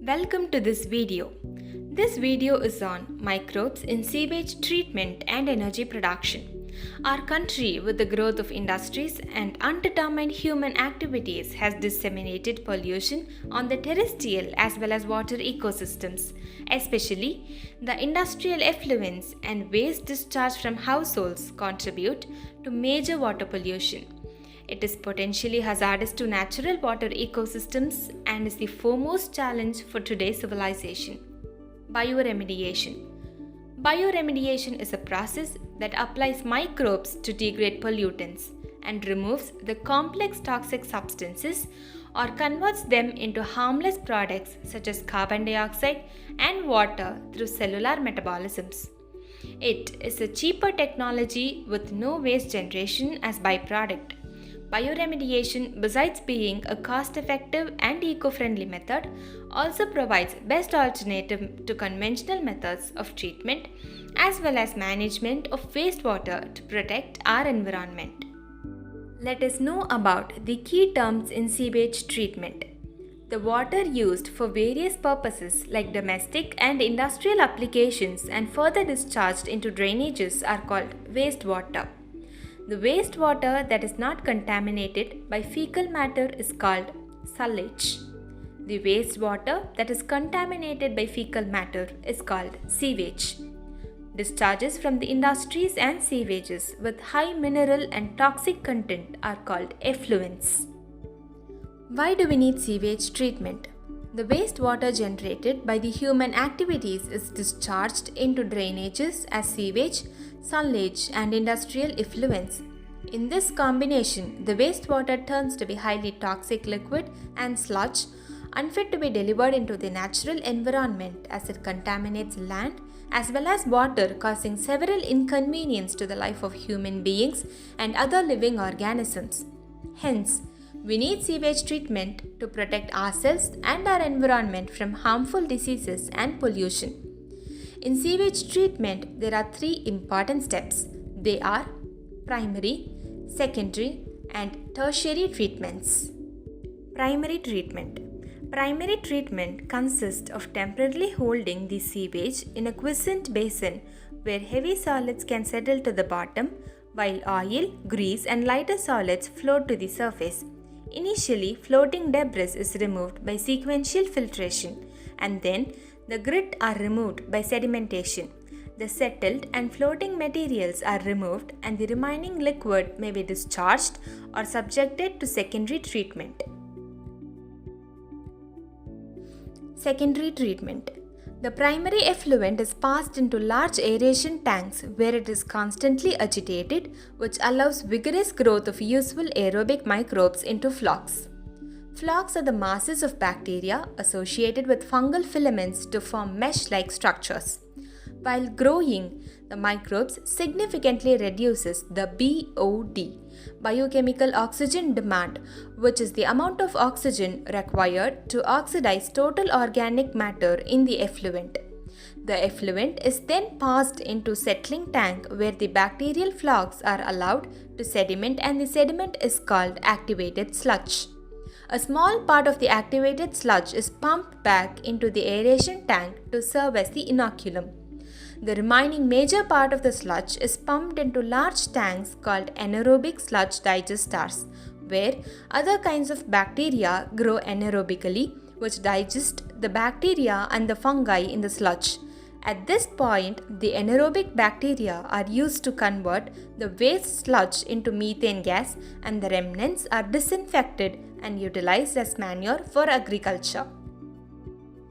Welcome to this video. This video is on microbes in sewage treatment and energy production. Our country, with the growth of industries and undetermined human activities, has disseminated pollution on the terrestrial as well as water ecosystems, especially the industrial effluents and waste discharged from households contribute to major water pollution. It is potentially hazardous to natural water ecosystems and is the foremost challenge for today's civilization. Bioremediation. Bioremediation is a process that applies microbes to degrade pollutants and removes the complex toxic substances or converts them into harmless products such as carbon dioxide and water through cellular metabolisms. It is a cheaper technology with no waste generation as byproduct. Bioremediation, besides being a cost-effective and eco-friendly method, also provides best alternative to conventional methods of treatment as well as management of wastewater to protect our environment. Let us know about the key terms in sewage treatment. The water used for various purposes like domestic and industrial applications and further discharged into drainages are called wastewater. The wastewater that is not contaminated by fecal matter is called sullage. The wastewater that is contaminated by fecal matter is called sewage. Discharges from the industries and sewages with high mineral and toxic content are called effluents. Why do we need sewage treatment? The wastewater generated by the human activities is discharged into drainages as sewage, sullage, and industrial effluents. In this combination, the wastewater turns to be highly toxic liquid and sludge, unfit to be delivered into the natural environment as it contaminates land as well as water, causing several inconveniences to the life of human beings and other living organisms. Hence, we need sewage treatment to protect ourselves and our environment from harmful diseases and pollution. In sewage treatment, there are three important steps. They are primary, secondary, and tertiary treatments. Primary treatment. Primary treatment consists of temporarily holding the sewage in a quiescent basin where heavy solids can settle to the bottom while oil, grease, and lighter solids float to the surface. Initially, floating debris is removed by sequential filtration and then the grit are removed by sedimentation. The settled and floating materials are removed and the remaining liquid may be discharged or subjected to secondary treatment. Secondary treatment. The primary effluent is passed into large aeration tanks where it is constantly agitated, which allows vigorous growth of useful aerobic microbes into flocs. Flocs are the masses of bacteria associated with fungal filaments to form mesh-like structures. While growing, the microbes significantly reduces the BOD, biochemical oxygen demand, which is the amount of oxygen required to oxidize total organic matter in the effluent. The effluent is then passed into settling tank where the bacterial flocs are allowed to sediment and the sediment is called activated sludge. A small part of the activated sludge is pumped back into the aeration tank to serve as the inoculum. The remaining major part of the sludge is pumped into large tanks called anaerobic sludge digesters, where other kinds of bacteria grow anaerobically, which digest the bacteria and the fungi in the sludge. At this point, the anaerobic bacteria are used to convert the waste sludge into methane gas, and the remnants are disinfected and utilized as manure for agriculture.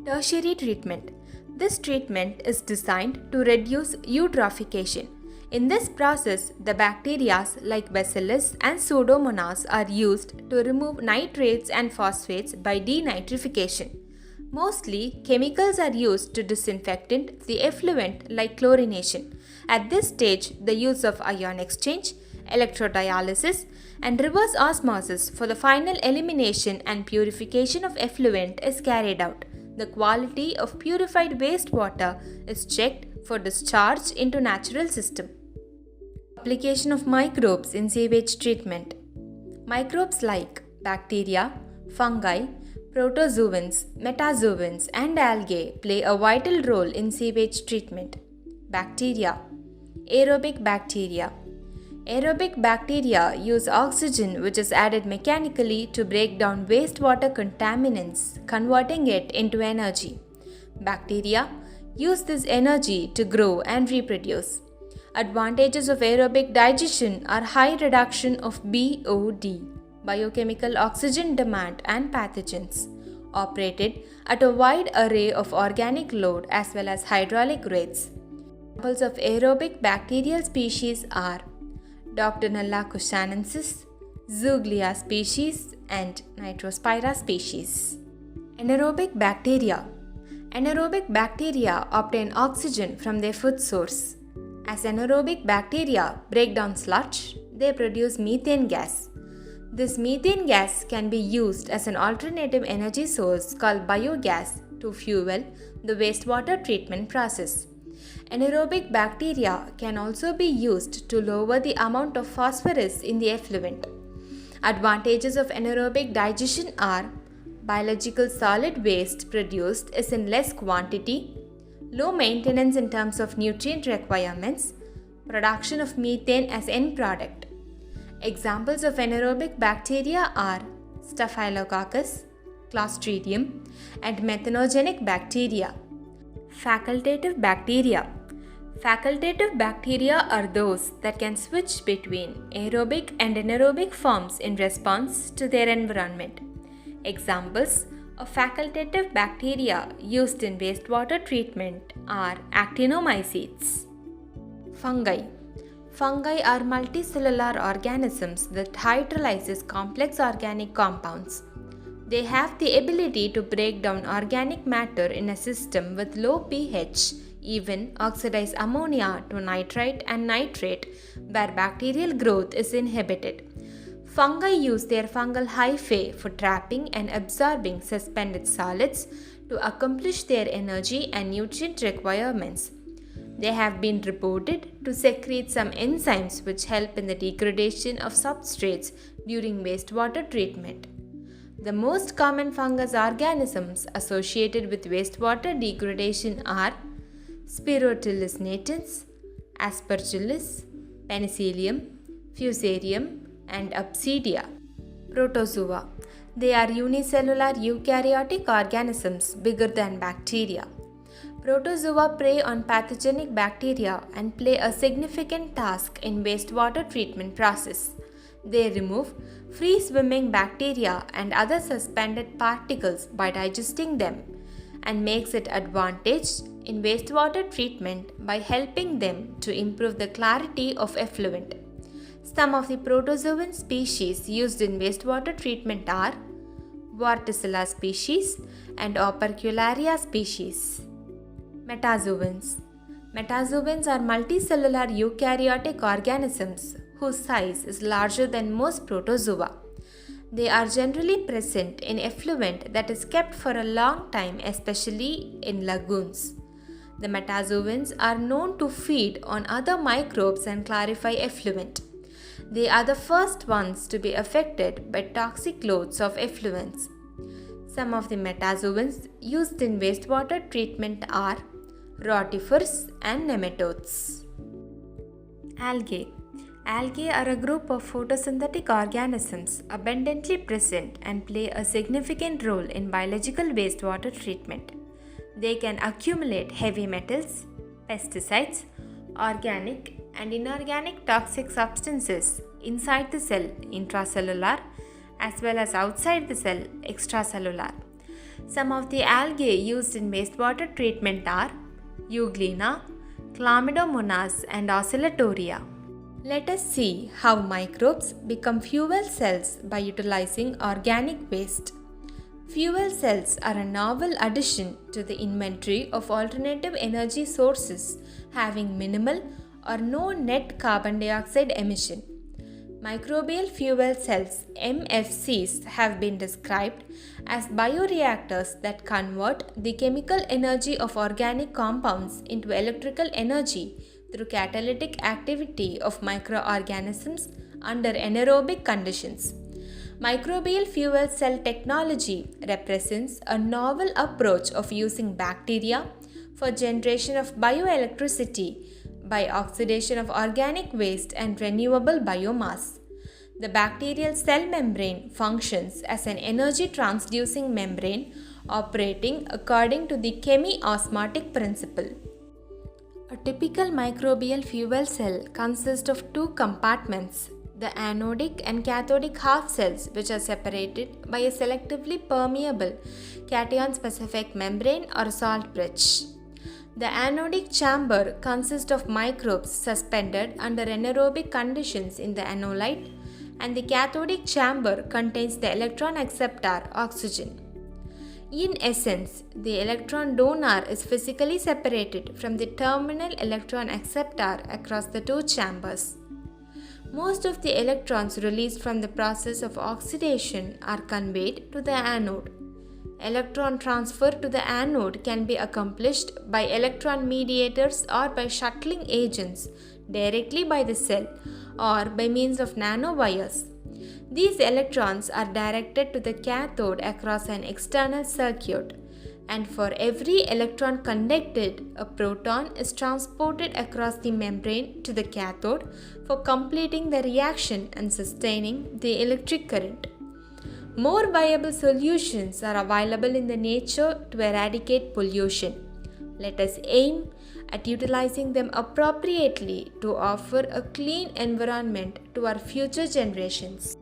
Tertiary treatment. This treatment is designed to reduce eutrophication. In this process, the bacteria like Bacillus and Pseudomonas are used to remove nitrates and phosphates by denitrification. Mostly, chemicals are used to disinfect the effluent like chlorination. At this stage, the use of ion exchange, electrodialysis, and reverse osmosis for the final elimination and purification of effluent is carried out. The quality of purified wastewater is checked for discharge into natural system. Application of microbes in sewage treatment. Microbes like bacteria, fungi, Protozoans, metazoans, and algae play a vital role in sewage treatment. Bacteria. Aerobic bacteria. Aerobic bacteria use oxygen which is added mechanically to break down wastewater contaminants, converting it into energy. Bacteria use this energy to grow and reproduce. Advantages of aerobic digestion are high reduction of BOD, biochemical oxygen demand, and pathogens, operated at a wide array of organic load as well as hydraulic rates. Examples of aerobic bacterial species are Doctrinella cushanensis, Zooglea species, and Nitrospira species. Anaerobic bacteria. Anaerobic bacteria obtain oxygen from their food source. As anaerobic bacteria break down sludge, they produce methane gas. This methane gas can be used as an alternative energy source called biogas to fuel the wastewater treatment process. Anaerobic bacteria can also be used to lower the amount of phosphorus in the effluent. Advantages of anaerobic digestion are biological solid waste produced is in less quantity, low maintenance in terms of nutrient requirements, production of methane as end product. Examples of anaerobic bacteria are Staphylococcus, Clostridium, and methanogenic bacteria. Facultative bacteria. Facultative bacteria are those that can switch between aerobic and anaerobic forms in response to their environment. Examples of facultative bacteria used in wastewater treatment are actinomycetes. Fungi. Fungi are multicellular organisms that hydrolyze complex organic compounds. They have the ability to break down organic matter in a system with low pH, even oxidize ammonia to nitrite and nitrate where bacterial growth is inhibited. Fungi use their fungal hyphae for trapping and absorbing suspended solids to accomplish their energy and nutrient requirements. They have been reported to secrete some enzymes which help in the degradation of substrates during wastewater treatment. The most common fungus organisms associated with wastewater degradation are Spirochilus natans, Aspergillus, Penicillium, Fusarium, and Obsidia. Protozoa. They are unicellular eukaryotic organisms bigger than bacteria. Protozoa prey on pathogenic bacteria and play a significant task in wastewater treatment process. They remove free-swimming bacteria and other suspended particles by digesting them and makes it advantaged in wastewater treatment by helping them to improve the clarity of effluent. Some of the protozoan species used in wastewater treatment are Vorticella species and Opercularia species. Metazoans. Metazoans are multicellular eukaryotic organisms whose size is larger than most protozoa. They are generally present in effluent that is kept for a long time, especially in lagoons. The metazoans are known to feed on other microbes and clarify effluent. They are the first ones to be affected by toxic loads of effluents. Some of the metazoans used in wastewater treatment are rotifers and nematodes. Algae. Algae are a group of photosynthetic organisms abundantly present and play a significant role in biological wastewater treatment. They can accumulate heavy metals, pesticides, organic and inorganic toxic substances inside the cell intracellular as well as outside the cell extracellular. Some of the algae used in wastewater treatment are Euglena, Chlamydomonas and Oscillatoria. Let us see how microbes become fuel cells by utilizing organic waste. Fuel cells are a novel addition to the inventory of alternative energy sources having minimal or no net carbon dioxide emission. Microbial fuel cells (MFCs) have been described as bioreactors that convert the chemical energy of organic compounds into electrical energy through catalytic activity of microorganisms under anaerobic conditions. Microbial fuel cell technology represents a novel approach of using bacteria for generation of bioelectricity by oxidation of organic waste and renewable biomass. The bacterial cell membrane functions as an energy transducing membrane operating according to the chemiosmotic principle. A typical microbial fuel cell consists of two compartments, the anodic and cathodic half cells, which are separated by a selectively permeable cation-specific membrane or salt bridge. The anodic chamber consists of microbes suspended under anaerobic conditions in the anolyte, and the cathodic chamber contains the electron acceptor, oxygen. In essence, the electron donor is physically separated from the terminal electron acceptor across the two chambers. Most of the electrons released from the process of oxidation are conveyed to the anode. Electron transfer to the anode can be accomplished by electron mediators or by shuttling agents directly by the cell or by means of nanowires. These electrons are directed to the cathode across an external circuit, and for every electron conducted, a proton is transported across the membrane to the cathode for completing the reaction and sustaining the electric current. More viable solutions are available in the nature to eradicate pollution. Let us aim at utilizing them appropriately to offer a clean environment to our future generations.